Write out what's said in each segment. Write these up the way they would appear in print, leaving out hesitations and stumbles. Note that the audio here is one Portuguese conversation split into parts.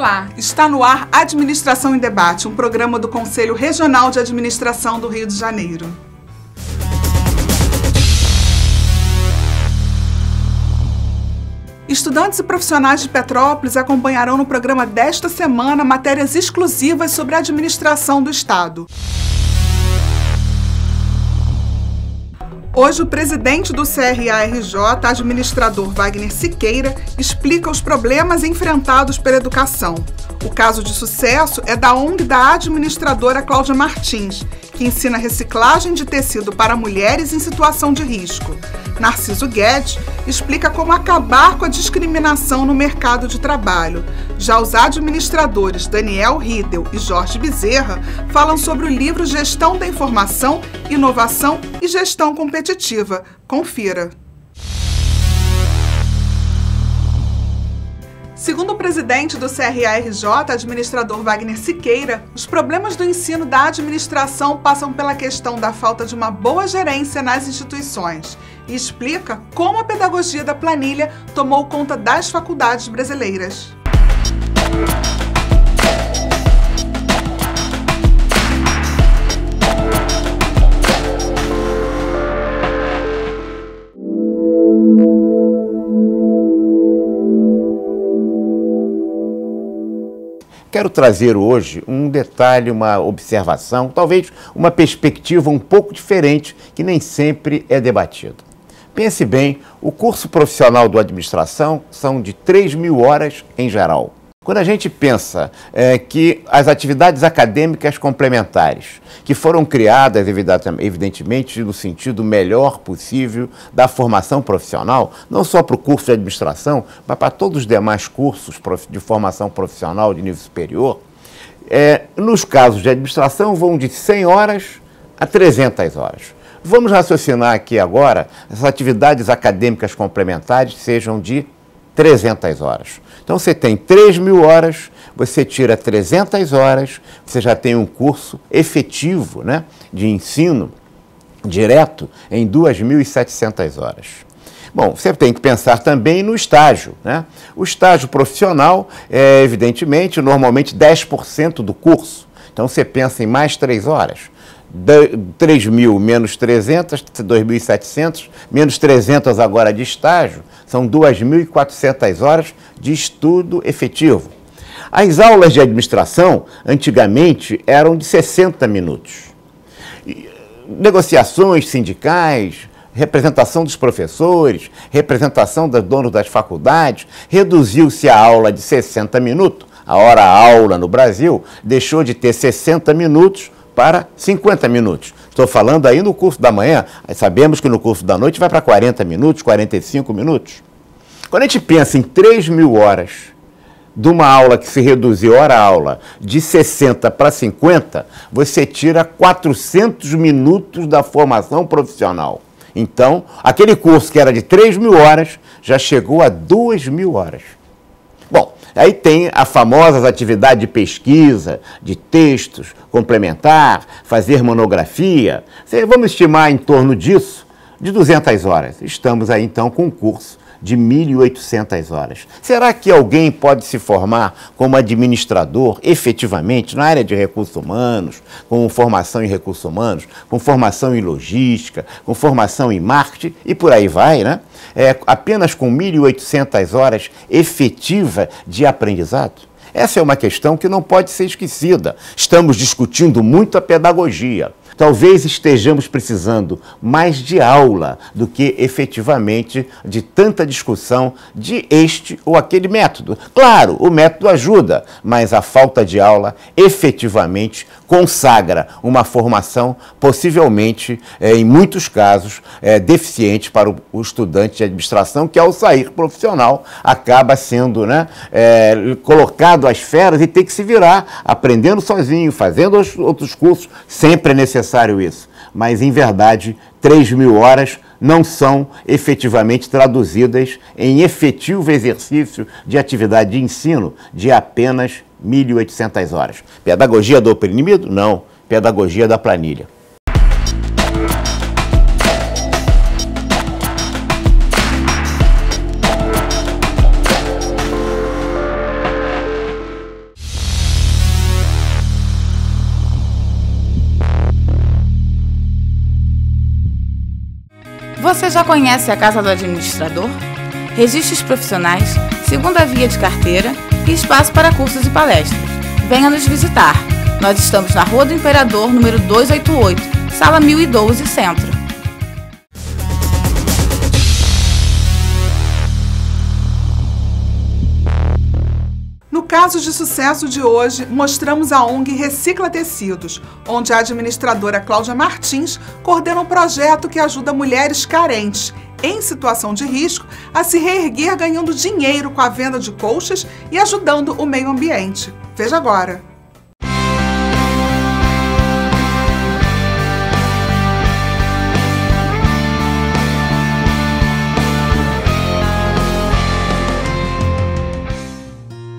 Olá, está no ar Administração em Debate, um programa do Conselho Regional de Administração do Rio de Janeiro. Estudantes e profissionais de Petrópolis acompanharão no programa desta semana matérias exclusivas sobre a administração do Estado. Hoje, o presidente do CRA-RJ, administrador Wagner Siqueira, explica os problemas enfrentados pela educação. O caso de sucesso é da ONG da administradora Cláudia Martins, que ensina reciclagem de tecido para mulheres em situação de risco. Narciso Guedes explica como acabar com a discriminação no mercado de trabalho. Já os administradores Daniel Riedel e Jorge Bezerra falam sobre o livro Gestão da Informação, Inovação e Gestão Competitiva. Confira. Segundo o presidente do CRA-RJ, administrador Wagner Siqueira, os problemas do ensino da administração passam pela questão da falta de uma boa gerência nas instituições e explica como a pedagogia da planilha tomou conta das faculdades brasileiras. Quero trazer hoje um detalhe, uma observação, talvez uma perspectiva um pouco diferente, que nem sempre é debatido. Pense bem, o curso profissional do administração são de 3.000 horas em geral. Quando a gente pensa que as atividades acadêmicas complementares, que foram criadas, evidentemente, no sentido melhor possível da formação profissional, não só para o curso de administração, mas para todos os demais cursos de formação profissional de nível superior, nos casos de administração vão de 100 horas a 300 horas. Vamos raciocinar aqui agora, as atividades acadêmicas complementares sejam de 300 horas. Então, você tem 3.000 horas, você tira 300 horas, você já tem um curso efetivo, né, de ensino direto em 2.700 horas. Bom, você tem que pensar também no estágio, né? O estágio profissional é, evidentemente, normalmente 10% do curso. Então, você pensa em mais 3 horas. 3.000 menos 300, 2.700, menos 300 agora de estágio, são 2.400 horas de estudo efetivo. As aulas de administração, antigamente, eram de 60 minutos. Negociações sindicais, representação dos professores, representação dos donos das faculdades, reduziu-se a aula de 60 minutos. A hora-aula no Brasil deixou de ter 60 minutos para 50 minutos. Estou falando aí no curso da manhã, sabemos que no curso da noite vai para 40 minutos, 45 minutos. Quando a gente pensa em 3.000 horas de uma aula que se reduziu hora-aula de 60 para 50, você tira 400 minutos da formação profissional. Então, aquele curso que era de 3.000 horas já chegou a 2.000 horas. Bom, aí tem a famosa atividade de pesquisa, de textos, complementar, fazer monografia. Vamos estimar em torno disso, de 200 horas. Estamos aí então com um curso de 1.800 horas. Será que alguém pode se formar como administrador efetivamente na área de recursos humanos, com formação em recursos humanos, com formação em logística, com formação em marketing e por aí vai, né? Apenas com 1.800 horas efetiva de aprendizado? Essa é uma questão que não pode ser esquecida. Estamos discutindo muito a pedagogia. Talvez estejamos precisando mais de aula do que efetivamente de tanta discussão de este ou aquele método. Claro, o método ajuda, mas a falta de aula efetivamente consagra uma formação possivelmente, em muitos casos, deficiente para o estudante de administração, que ao sair profissional acaba sendo, né, colocado às feras e tem que se virar, aprendendo sozinho, fazendo outros cursos, sempre é necessário isso. Mas, em verdade, 3.000 horas não são efetivamente traduzidas em efetivo exercício de atividade de ensino de apenas 1.800 horas. Pedagogia do oprimido? Não. Pedagogia da planilha. Você já conhece a Casa do Administrador? Registros profissionais, segunda via de carteira e espaço para cursos e palestras. Venha nos visitar. Nós estamos na Rua do Imperador, número 288, Sala 1012, Centro. No caso de sucesso de hoje, mostramos a ONG Recicla Tecidos, onde a administradora Cláudia Martins coordena um projeto que ajuda mulheres carentes, em situação de risco, a se reerguer ganhando dinheiro com a venda de colchas e ajudando o meio ambiente. Veja agora.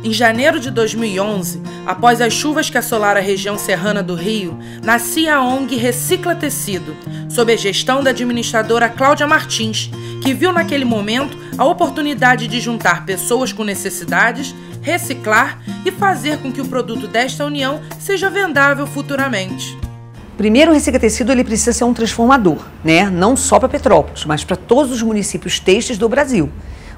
Em janeiro de 2011, após as chuvas que assolaram a região serrana do Rio, nascia a ONG Recicla Tecido, sob a gestão da administradora Cláudia Martins, que viu naquele momento a oportunidade de juntar pessoas com necessidades, reciclar e fazer com que o produto desta união seja vendável futuramente. Primeiro, o Recicla Tecido ele precisa ser um transformador, né? Não só para Petrópolis, mas para todos os municípios têxteis do Brasil.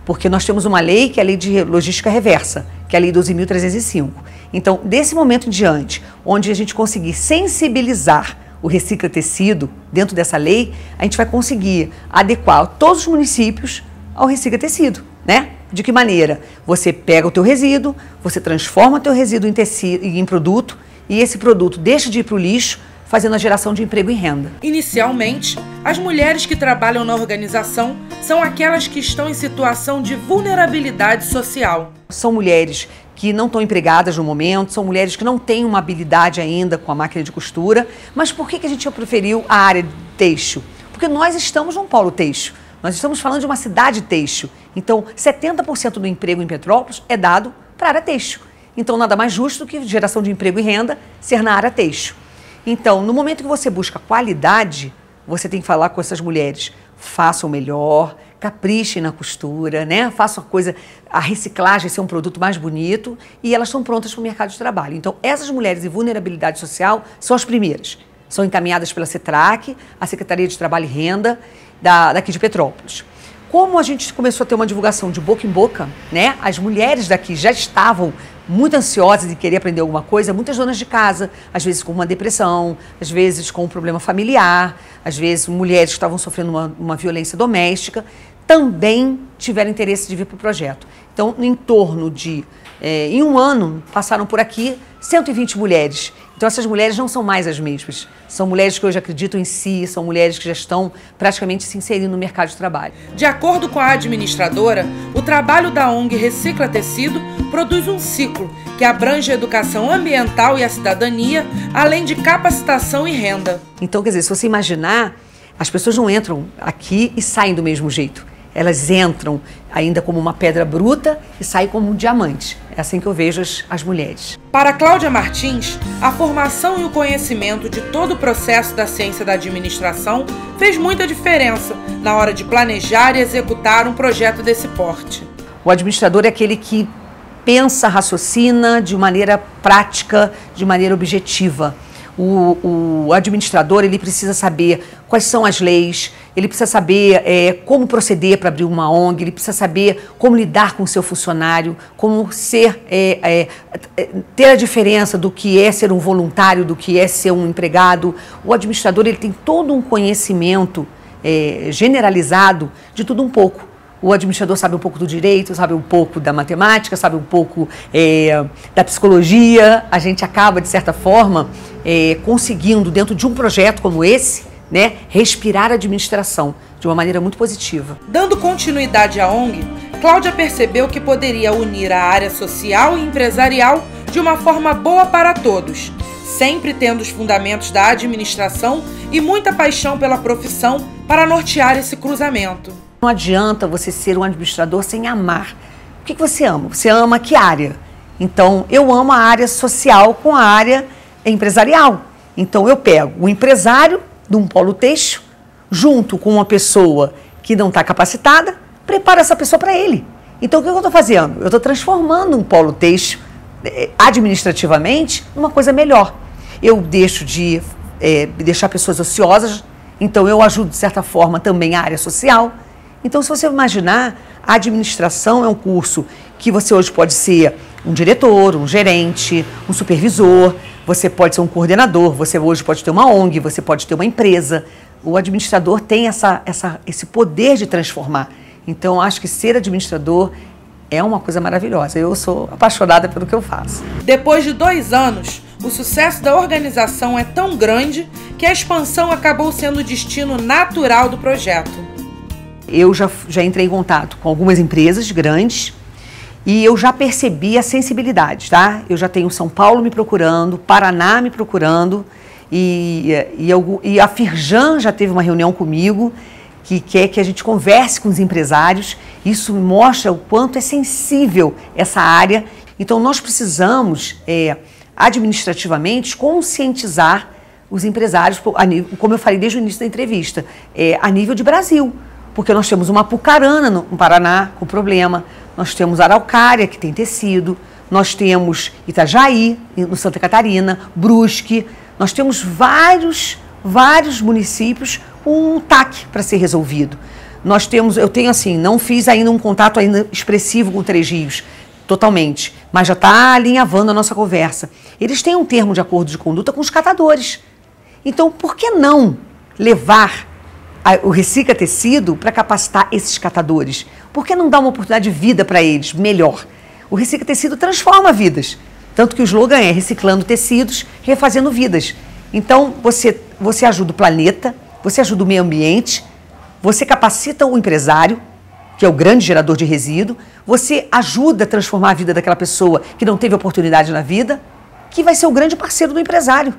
Porque nós temos uma lei que é a Lei de Logística Reversa, que é a Lei 12.305. Então, desse momento em diante, onde a gente conseguir sensibilizar o Recicla Tecido dentro dessa lei, a gente vai conseguir adequar todos os municípios ao Recicla Tecido, né? De que maneira? Você pega o teu resíduo, você transforma o teu resíduo em tecido, em produto, e esse produto deixa de ir para o lixo, fazendo a geração de emprego e renda. Inicialmente, as mulheres que trabalham na organização são aquelas que estão em situação de vulnerabilidade social. São mulheres que não estão empregadas no momento, são mulheres que não têm uma habilidade ainda com a máquina de costura. Mas por que a gente preferiu a área de têxtil? Porque nós estamos num polo têxtil. Nós estamos falando de uma cidade têxtil. Então, 70% do emprego em Petrópolis é dado para a área têxtil. Então, nada mais justo do que geração de emprego e renda ser na área têxtil. Então, no momento que você busca qualidade, você tem que falar com essas mulheres. Façam melhor, caprichem na costura, né? Façam a reciclagem ser um produto mais bonito e elas estão prontas para o mercado de trabalho. Então, essas mulheres em vulnerabilidade social são as primeiras. São encaminhadas pela CETRAC, a Secretaria de Trabalho e Renda daqui de Petrópolis. Como a gente começou a ter uma divulgação de boca em boca, né? As mulheres daqui já estavam muito ansiosas de querer aprender alguma coisa, muitas donas de casa, às vezes com uma depressão, às vezes com um problema familiar, às vezes mulheres que estavam sofrendo uma violência doméstica, também tiveram interesse de vir para o projeto. Então, em torno de, em um ano, passaram por aqui 120 mulheres. Então, essas mulheres não são mais as mesmas. São mulheres que hoje acreditam em si, são mulheres que já estão praticamente se inserindo no mercado de trabalho. De acordo com a administradora, o trabalho da ONG Recicla Tecido produz um ciclo que abrange a educação ambiental e a cidadania, além de capacitação e renda. Então, quer dizer, se você imaginar, as pessoas não entram aqui e saem do mesmo jeito. Elas entram ainda como uma pedra bruta e saem como um diamante. É assim que eu vejo as mulheres. Para Cláudia Martins, a formação e o conhecimento de todo o processo da ciência da administração fez muita diferença na hora de planejar e executar um projeto desse porte. O administrador é aquele que pensa, raciocina de maneira prática, de maneira objetiva. O administrador ele precisa saber quais são as leis, ele precisa saber como proceder para abrir uma ONG, ele precisa saber como lidar com o seu funcionário, como ter a diferença do que é ser um voluntário, do que é ser um empregado. O administrador ele tem todo um conhecimento generalizado de tudo um pouco. O administrador sabe um pouco do direito, sabe um pouco da matemática, sabe um pouco da psicologia. A gente acaba, de certa forma, conseguindo, dentro de um projeto como esse, né, respirar a administração de uma maneira muito positiva. Dando continuidade à ONG, Cláudia percebeu que poderia unir a área social e empresarial de uma forma boa para todos, sempre tendo os fundamentos da administração e muita paixão pela profissão para nortear esse cruzamento. Não adianta você ser um administrador sem amar. O que você ama? Você ama que área? Então, eu amo a área social com a área empresarial. Então, eu pego o empresário de um polo têxtil, junto com uma pessoa que não está capacitada, preparo essa pessoa para ele. Então, o que eu estou fazendo? Eu estou transformando um polo têxtil, administrativamente, numa coisa melhor. Eu deixo de deixar pessoas ociosas, Então, eu ajudo, de certa forma, também a área social. Então, se você imaginar, a administração é um curso que você hoje pode ser um diretor, um gerente, um supervisor, você pode ser um coordenador, você hoje pode ter uma ONG, você pode ter uma empresa. O administrador tem esse poder de transformar. Então, acho que ser administrador é uma coisa maravilhosa. Eu sou apaixonada pelo que eu faço. Depois de 2 anos, o sucesso da organização é tão grande que a expansão acabou sendo o destino natural do projeto. Eu já entrei em contato com algumas empresas grandes e eu já percebi a sensibilidade, tá? Eu já tenho São Paulo me procurando, Paraná me procurando e a Firjan já teve uma reunião comigo que quer que a gente converse com os empresários. Isso mostra o quanto é sensível essa área. Então, nós precisamos, administrativamente, conscientizar os empresários, como eu falei desde o início da entrevista, a nível de Brasil. Porque nós temos uma Apucarana no Paraná com problema, nós temos Araucária, que tem tecido, nós temos Itajaí, no Santa Catarina, Brusque, nós temos vários municípios com um TAC para ser resolvido. Eu tenho assim, não fiz ainda um contato ainda expressivo com Três Rios, totalmente, mas já está alinhavando a nossa conversa. Eles têm um termo de acordo de conduta com os catadores. Então, por que não levar o Recicla Tecido para capacitar esses catadores? Por que não dar uma oportunidade de vida para eles melhor? O Recicla Tecido transforma vidas. Tanto que o slogan é reciclando tecidos, refazendo vidas. Então, você ajuda o planeta, você ajuda o meio ambiente, você capacita o empresário, que é o grande gerador de resíduo, você ajuda a transformar a vida daquela pessoa que não teve oportunidade na vida, que vai ser o grande parceiro do empresário.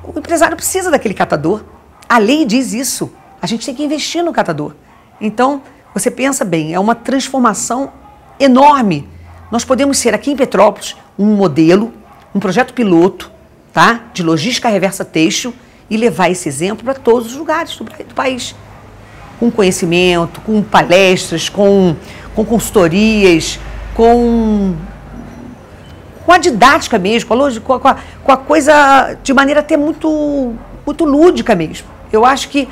O empresário precisa daquele catador. A lei diz isso. A gente tem que investir no catador. Então, você pensa bem, é uma transformação enorme. Nós podemos ser aqui em Petrópolis um modelo, um projeto piloto, tá? De logística reversa têxtil e levar esse exemplo para todos os lugares do país. Com conhecimento, com palestras, com consultorias, com a didática mesmo, com a coisa de maneira até muito lúdica mesmo. Eu acho que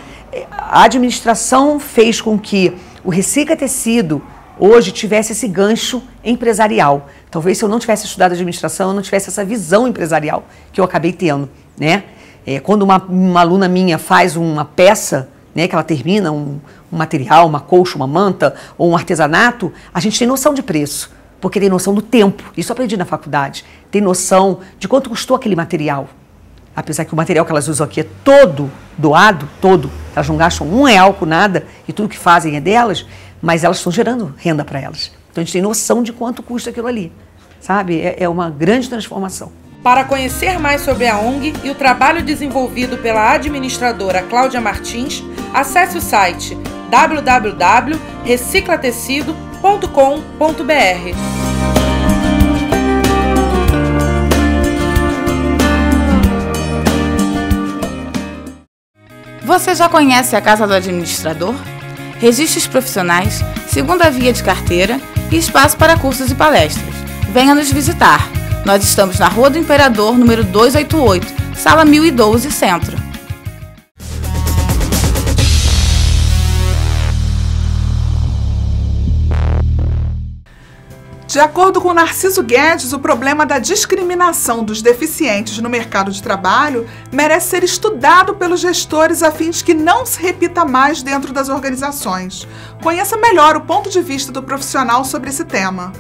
a administração fez com que o Recicla Tecido hoje tivesse esse gancho empresarial. Talvez se eu não tivesse estudado administração, eu não tivesse essa visão empresarial que eu acabei tendo, né? Quando uma aluna minha faz uma peça, né, que ela termina um material, uma colcha, uma manta ou um artesanato, a gente tem noção de preço, porque tem noção do tempo. Isso eu aprendi na faculdade. Tem noção de quanto custou aquele material. Apesar que o material que elas usam aqui é todo doado, todo. Elas não gastam R$1 com nada e tudo que fazem é delas, mas elas estão gerando renda para elas. Então a gente tem noção de quanto custa aquilo ali, sabe? É uma grande transformação. Para conhecer mais sobre a ONG e o trabalho desenvolvido pela administradora Cláudia Martins, acesse o site www.reciclatecido.com.br. Você já conhece a Casa do Administrador? Registros profissionais, segunda via de carteira e espaço para cursos e palestras. Venha nos visitar. Nós estamos na Rua do Imperador, número 288, sala 1012, Centro. De acordo com Narciso Guedes, o problema da discriminação dos deficientes no mercado de trabalho merece ser estudado pelos gestores a fim de que não se repita mais dentro das organizações. Conheça melhor o ponto de vista do profissional sobre esse tema.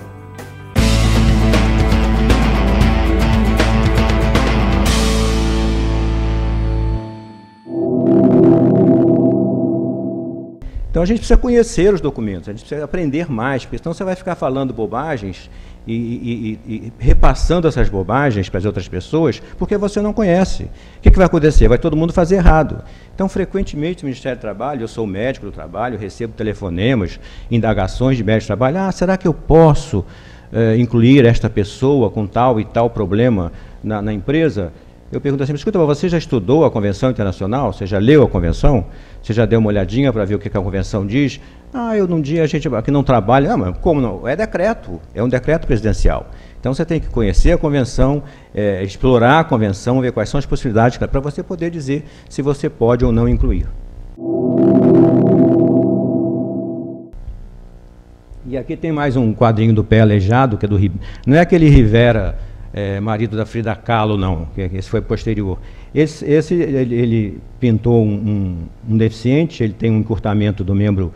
Então a gente precisa conhecer os documentos, a gente precisa aprender mais, porque senão você vai ficar falando bobagens e repassando essas bobagens para as outras pessoas, porque você não conhece. O que vai acontecer? Vai todo mundo fazer errado. Então, frequentemente, no Ministério do Trabalho, eu sou médico do trabalho, recebo telefonemas, indagações de médico do trabalho, será que eu posso incluir esta pessoa com tal e tal problema na empresa? eu pergunto assim, escuta, você já estudou a Convenção Internacional? Você já leu a Convenção? Você já deu uma olhadinha para ver o que a Convenção diz? Eu num dia a gente aqui não trabalha. Mas como não? É decreto, é um decreto presidencial. Então você tem que conhecer a Convenção, explorar a Convenção, ver quais são as possibilidades para você poder dizer se você pode ou não incluir. E aqui tem mais um quadrinho do Pé Aleijado, que é do não é aquele Rivera, marido da Frida Kahlo, não, esse foi posterior. Ele pintou um deficiente, ele tem um encurtamento do membro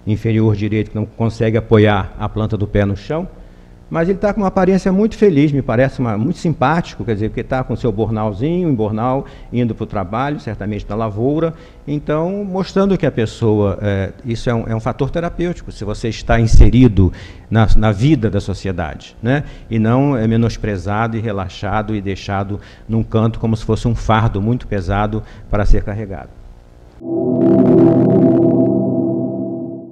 inferior direito que não consegue apoiar a planta do pé no chão, mas ele está com uma aparência muito feliz, me parece muito simpático, quer dizer, porque está com seu bornalzinho, em bornal, indo para o trabalho, certamente na lavoura, então mostrando que a pessoa, isso é um fator terapêutico, se você está inserido na vida da sociedade, né? E não é menosprezado e relaxado e deixado num canto como se fosse um fardo muito pesado para ser carregado.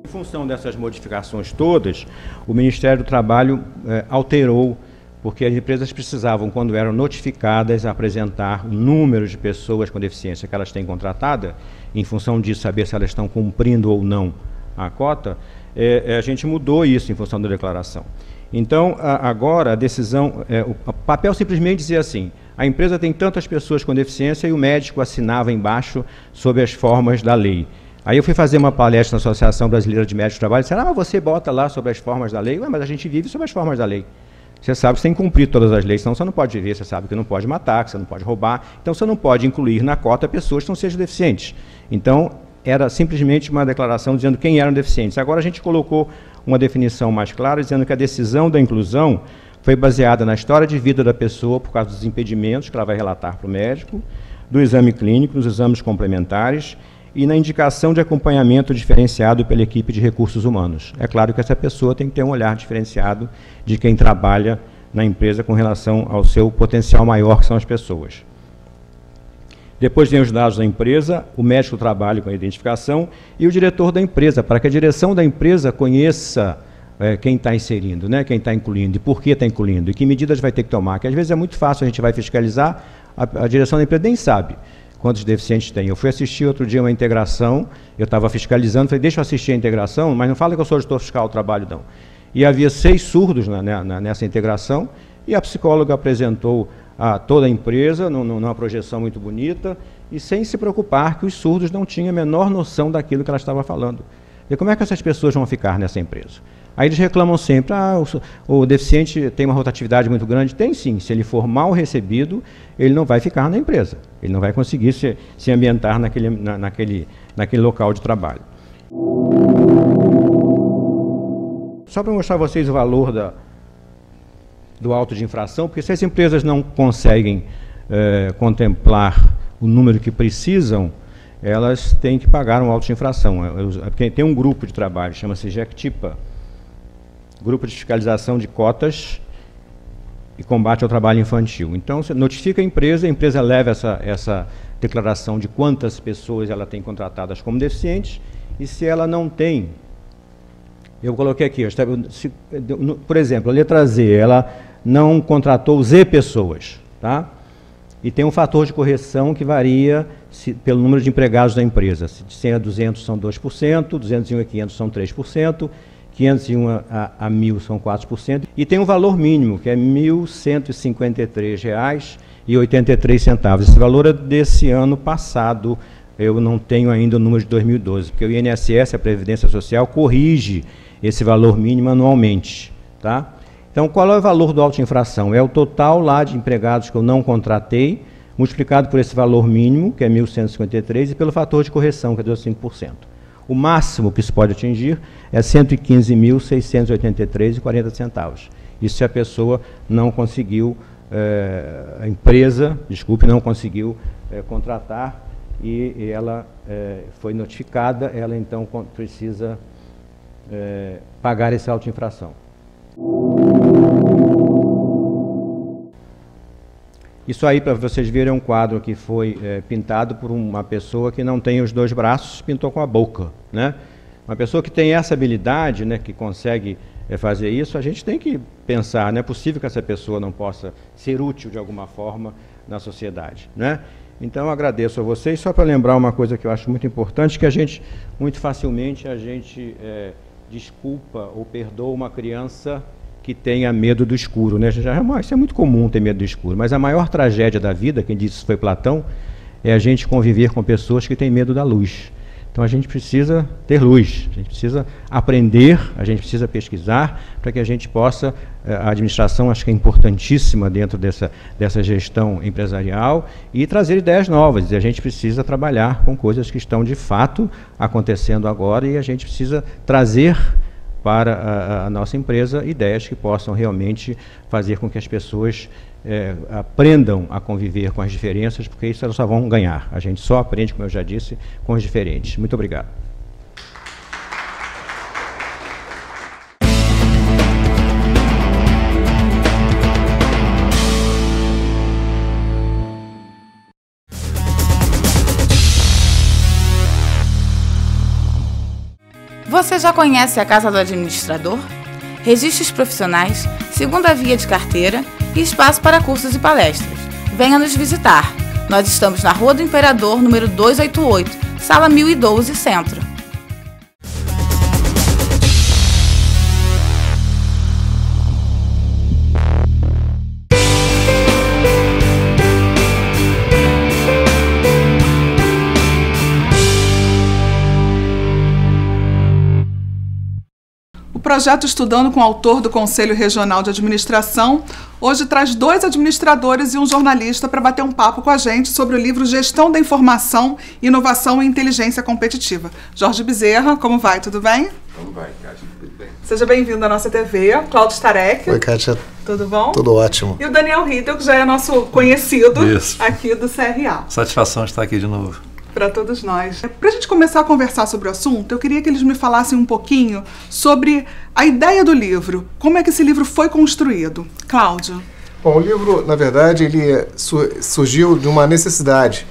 Em função dessas modificações todas, o Ministério do Trabalho alterou, porque as empresas precisavam, quando eram notificadas, apresentar o número de pessoas com deficiência que elas têm contratada, em função disso, saber se elas estão cumprindo ou não a cota, a gente mudou isso em função da declaração. Então, agora, a decisão, o papel simplesmente dizia assim, a empresa tem tantas pessoas com deficiência e o médico assinava embaixo sobre as formas da lei. Aí eu fui fazer uma palestra na Associação Brasileira de Médicos do Trabalho e disseram, mas você bota lá sobre as formas da lei? Ué, mas a gente vive sobre as formas da lei. Você sabe que você tem que cumprir todas as leis, senão você não pode viver, você sabe que não pode matar, que você não pode roubar, então você não pode incluir na cota pessoas que não sejam deficientes. Então, era simplesmente uma declaração dizendo quem eram deficientes. Agora a gente colocou uma definição mais clara, dizendo que a decisão da inclusão foi baseada na história de vida da pessoa, por causa dos impedimentos que ela vai relatar para o médico, do exame clínico, dos exames complementares, e na indicação de acompanhamento diferenciado pela equipe de recursos humanos. É claro que essa pessoa tem que ter um olhar diferenciado de quem trabalha na empresa com relação ao seu potencial maior, que são as pessoas. Depois vem os dados da empresa, o médico do trabalho com a identificação e o diretor da empresa, para que a direção da empresa conheça quem está inserindo, né, quem está incluindo e por que está incluindo e que medidas vai ter que tomar, que às vezes é muito fácil, a gente vai fiscalizar, a direção da empresa nem sabe quantos deficientes tem. Eu fui assistir outro dia uma integração, eu estava fiscalizando, falei, deixa eu assistir a integração, mas não fala que eu sou gestor fiscal do trabalho, não. E havia 6 surdos nessa integração, e a psicóloga apresentou a toda a empresa, numa projeção muito bonita, e sem se preocupar que os surdos não tinham a menor noção daquilo que ela estava falando. E como é que essas pessoas vão ficar nessa empresa? Aí eles reclamam sempre, o deficiente tem uma rotatividade muito grande. Tem sim, se ele for mal recebido, ele não vai ficar na empresa. Ele não vai conseguir se ambientar naquele local de trabalho. Só para mostrar a vocês o valor do auto de infração, porque se as empresas não conseguem contemplar o número que precisam, elas têm que pagar um auto de infração. Tem um grupo de trabalho, chama-se GECTIPA, Grupo de Fiscalização de Cotas e Combate ao Trabalho Infantil. Então, você notifica a empresa leva essa declaração de quantas pessoas ela tem contratadas como deficientes, e se ela não tem, eu coloquei aqui, por exemplo, a letra Z, ela não contratou Z pessoas, tá? E tem um fator de correção que varia pelo número de empregados da empresa. De 100 a 200 são 2%, 201 a 500 são 3%, 501 a 1.000 são 4%, e tem um valor mínimo, que é R$ 1.153,83. Esse valor é desse ano passado, eu não tenho ainda o número de 2012, porque o INSS, a Previdência Social, corrige esse valor mínimo anualmente, tá? Então, qual é o valor do auto de infração? É o total lá de empregados que eu não contratei, multiplicado por esse valor mínimo, que é 1.153, e pelo fator de correção, que é 2,5%. O máximo que se pode atingir é R$ 115.683,40. Isso se a pessoa não conseguiu, a empresa, não conseguiu contratar e ela foi notificada, ela então precisa pagar esse auto de infração. Isso aí, para vocês verem, é um quadro que foi pintado por uma pessoa que não tem os 2 braços, pintou com a boca, né? Uma pessoa que tem essa habilidade, né, que consegue fazer isso, a gente tem que pensar, não é possível que essa pessoa não possa ser útil de alguma forma na sociedade, né? Então, eu agradeço a vocês. Só para lembrar uma coisa que eu acho muito importante, que a gente, muito facilmente, desculpa ou perdoa uma criança que tenha medo do escuro, né? Isso é muito comum ter medo do escuro, mas a maior tragédia da vida, quem disse isso foi Platão, é a gente conviver com pessoas que têm medo da luz. Então a gente precisa ter luz, a gente precisa aprender, a gente precisa pesquisar para que a gente possa, a administração acho que é importantíssima dentro dessa gestão empresarial e trazer ideias novas. E a gente precisa trabalhar com coisas que estão de fato acontecendo agora e a gente precisa trazer para a nossa empresa ideias que possam realmente fazer com que as pessoas aprendam a conviver com as diferenças, porque isso elas só vão ganhar. A gente só aprende, como eu já disse, com os diferentes. Muito obrigado. Você já conhece a Casa do Administrador? Registros profissionais, segunda via de carteira e espaço para cursos e palestras. Venha nos visitar. Nós estamos na Rua do Imperador, número 288, sala 1012, Centro. O projeto Estudando com o Autor do Conselho Regional de Administração hoje traz 2 administradores e um jornalista para bater um papo com a gente sobre o livro Gestão da Informação, Inovação e Inteligência Competitiva. Jorge Bezerra, como vai? Tudo bem? Como vai, Kátia? Tudo bem. Seja bem-vindo à nossa TV. Cláudio Starek. Oi, Kátia. Tudo bom? Tudo ótimo. E o Daniel Riedel, que já é nosso conhecido aqui do CRA. Satisfação de estar aqui de novo. Para todos nós. Para a gente começar a conversar sobre o assunto, eu queria que eles me falassem um pouquinho sobre a ideia do livro. Como é que esse livro foi construído? Cláudio. Bom, o livro, na verdade, ele surgiu de uma necessidade.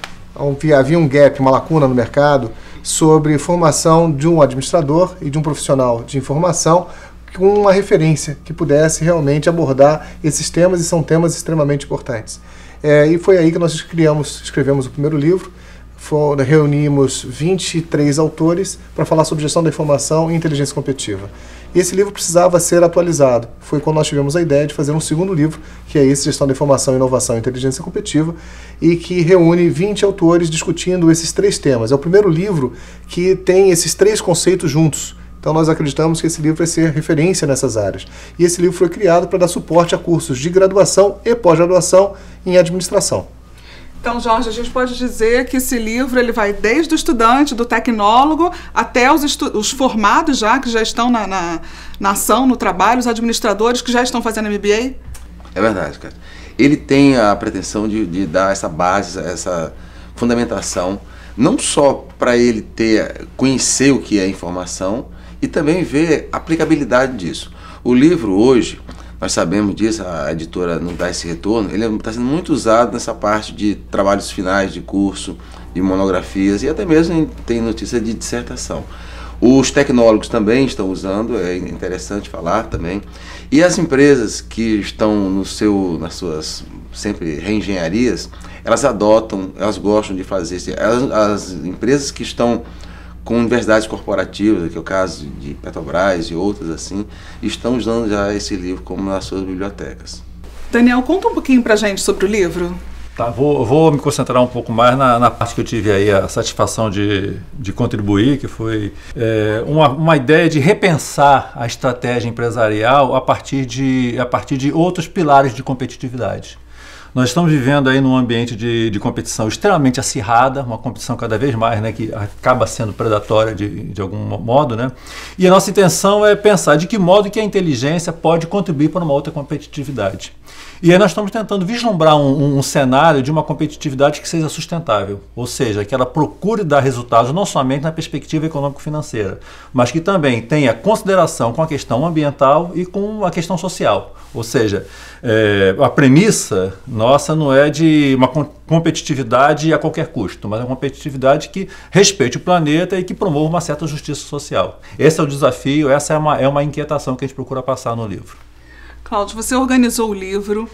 Havia um gap, uma lacuna no mercado sobre formação de um administrador e de um profissional de informação com uma referência que pudesse realmente abordar esses temas, e são temas extremamente importantes. E foi aí que nós escrevemos o primeiro livro. Reunimos 23 autores para falar sobre gestão da informação e inteligência competitiva. E esse livro precisava ser atualizado. Foi quando nós tivemos a ideia de fazer um segundo livro, que é esse, Gestão da Informação, Inovação e Inteligência Competitiva, e que reúne 20 autores discutindo esses 3 temas. É o primeiro livro que tem esses 3 conceitos juntos. Então nós acreditamos que esse livro vai ser referência nessas áreas. E esse livro foi criado para dar suporte a cursos de graduação e pós-graduação em administração. Então, Jorge, a gente pode dizer que esse livro ele vai desde o estudante, do tecnólogo, até os formados já, que já estão na ação, no trabalho, os administradores que já estão fazendo MBA? É verdade, cara. Ele tem a pretensão de dar essa base, essa fundamentação, não só para ele conhecer o que é informação e também ver a aplicabilidade disso. O livro hoje, nós sabemos disso, a editora não dá esse retorno, ele está sendo muito usado nessa parte de trabalhos finais de curso, de monografias e até mesmo tem notícia de dissertação. Os tecnólogos também estão usando, é interessante falar também. E as empresas que estão nas suas sempre reengenharias, elas adotam, elas gostam de fazer. As empresas que estão com universidades corporativas, que é o caso de Petrobras e outras assim, estão usando já esse livro como nas suas bibliotecas. Daniel, conta um pouquinho pra gente sobre o livro. Tá, vou me concentrar um pouco mais na parte que eu tive aí a satisfação de contribuir, que foi uma ideia de repensar a estratégia empresarial a partir de outros pilares de competitividade. Nós estamos vivendo aí num ambiente de competição extremamente acirrada, uma competição cada vez mais, né, que acaba sendo predatória de algum modo, né? E a nossa intenção é pensar de que modo que a inteligência pode contribuir para uma outra competitividade. E aí nós estamos tentando vislumbrar um cenário de uma competitividade que seja sustentável, ou seja, que ela procure dar resultados não somente na perspectiva econômico-financeira, mas que também tenha consideração com a questão ambiental e com a questão social. Ou seja, a premissa nossa não é de uma competitividade a qualquer custo, mas é uma competitividade que respeite o planeta e que promova uma certa justiça social. Esse é o desafio, essa é uma inquietação que a gente procura passar no livro. Cláudio, você organizou o livro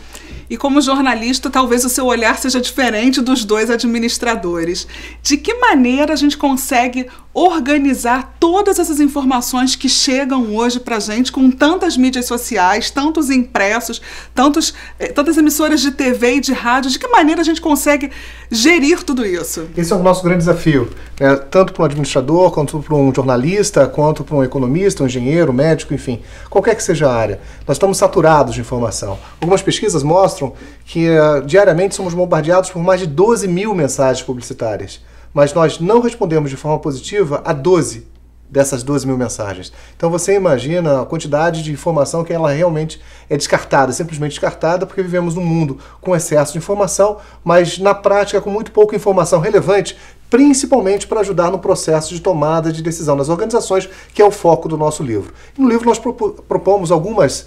e, como jornalista, talvez o seu olhar seja diferente dos dois administradores. De que maneira a gente consegue organizar todas essas informações que chegam hoje para a gente com tantas mídias sociais, tantos impressos, tantas emissoras de TV e de rádio? De que maneira a gente consegue gerir tudo isso? Esse é o nosso grande desafio, né? Tanto para um administrador, quanto para um jornalista, quanto para um economista, um engenheiro, um médico, enfim, qualquer que seja a área. Nós estamos saturados de informação. Algumas pesquisas mostram que diariamente somos bombardeados por mais de 12 mil mensagens publicitárias, mas nós não respondemos de forma positiva a 12 dessas 12 mil mensagens. Então você imagina a quantidade de informação que ela realmente é descartada, simplesmente descartada, porque vivemos num mundo com excesso de informação, mas na prática com muito pouca informação relevante, principalmente para ajudar no processo de tomada de decisão das organizações, que é o foco do nosso livro. No livro nós propomos algumas,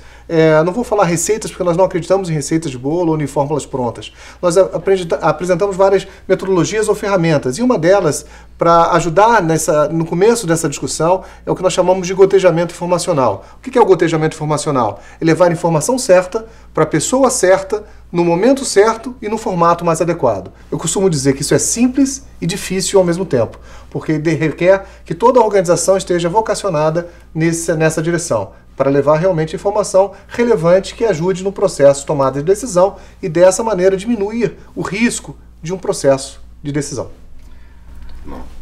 não vou falar receitas, porque nós não acreditamos em receitas de bolo ou em fórmulas prontas. Nós apresentamos várias metodologias ou ferramentas, e uma delas, para ajudar no começo dessa discussão, é o que nós chamamos de gotejamento informacional. O que é o gotejamento informacional? É levar a informação certa para a pessoa certa, no momento certo e no formato mais adequado. Eu costumo dizer que isso é simples e difícil ao mesmo tempo, porque requer que toda a organização esteja vocacionada nessa direção, para levar realmente informação relevante que ajude no processo de tomada de decisão e dessa maneira diminuir o risco de um processo de decisão.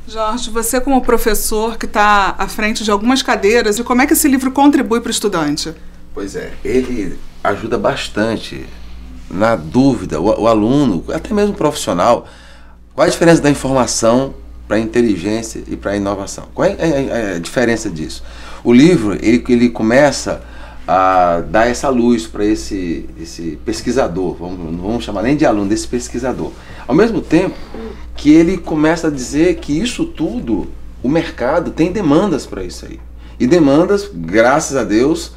Jorge, você como professor que está à frente de algumas cadeiras, e como é que esse livro contribui para o estudante? Pois é, ele ajuda bastante na dúvida, o aluno, até mesmo o profissional, qual a diferença da informação para a inteligência e para a inovação? Qual é a diferença disso? O livro, ele começa a dar essa luz para esse pesquisador, não vamos chamar nem de aluno, desse pesquisador. Ao mesmo tempo que ele começa a dizer que isso tudo, o mercado tem demandas para isso aí. E demandas, graças a Deus,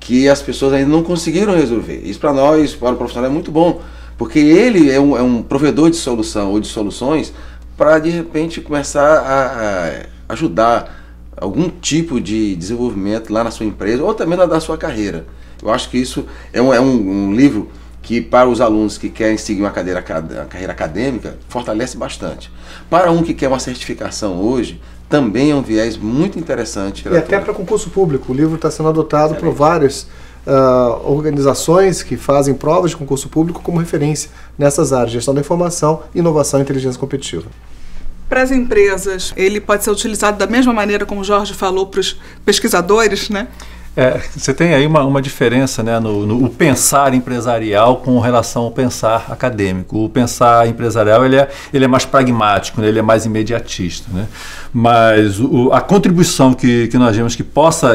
que as pessoas ainda não conseguiram resolver. Isso para nós, para o profissional, é muito bom, porque ele é um provedor de solução ou de soluções para, de repente, começar a ajudar algum tipo de desenvolvimento lá na sua empresa ou também na sua carreira. Eu acho que isso é um livro que, para os alunos que querem seguir uma carreira acadêmica, fortalece bastante. Para um que quer uma certificação hoje, também é um viés muito interessante. E até para concurso público. O livro está sendo adotado por várias organizações que fazem provas de concurso público como referência nessas áreas: gestão da informação, inovação e inteligência competitiva. Para as empresas, ele pode ser utilizado da mesma maneira como o Jorge falou para os pesquisadores, né? Você tem aí uma diferença, né, no pensar empresarial com relação ao pensar acadêmico. O pensar empresarial ele é mais pragmático, né, ele é mais imediatista, né? Mas a contribuição que nós vemos que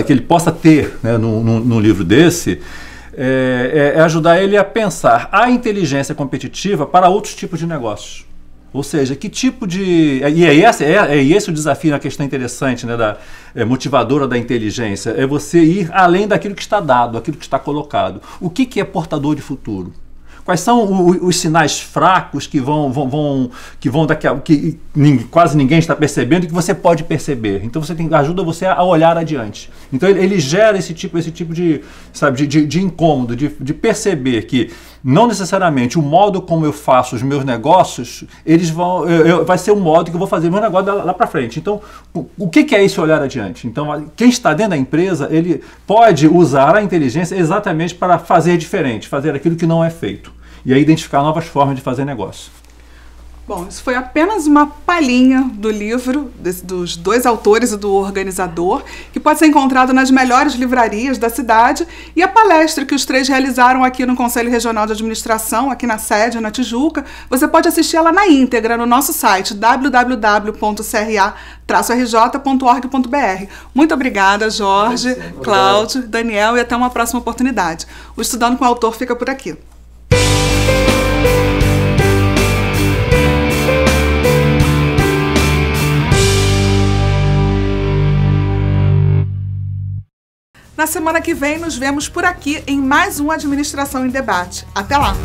ele possa ter, né, num livro desse é ajudar ele a pensar a inteligência competitiva para outros tipos de negócios. Ou seja, que tipo de... E esse o desafio, na questão interessante, né, motivadora da inteligência, é você ir além daquilo que está dado, aquilo que está colocado. O que é portador de futuro? Quais são os sinais fracos que quase ninguém está percebendo e que você pode perceber? Então ajuda você a olhar adiante. Então ele gera esse tipo de, sabe, de incômodo, de perceber que não necessariamente o modo como eu faço os meus negócios, vai ser o modo que eu vou fazer meu negócio lá para frente. Então, o que é esse olhar adiante? Então, quem está dentro da empresa, ele pode usar a inteligência exatamente para fazer diferente, fazer aquilo que não é feito. E aí identificar novas formas de fazer negócio. Bom, isso foi apenas uma palhinha do livro, dos dois autores e do organizador, que pode ser encontrado nas melhores livrarias da cidade, e a palestra que os três realizaram aqui no Conselho Regional de Administração, aqui na sede, na Tijuca, você pode assistir ela na íntegra no nosso site www.cra-rj.org.br. Muito obrigada, Jorge, Cláudio, Daniel, e até uma próxima oportunidade. O Estudando com o Autor fica por aqui. Na semana que vem, nos vemos por aqui em mais um Administração em Debate. Até lá!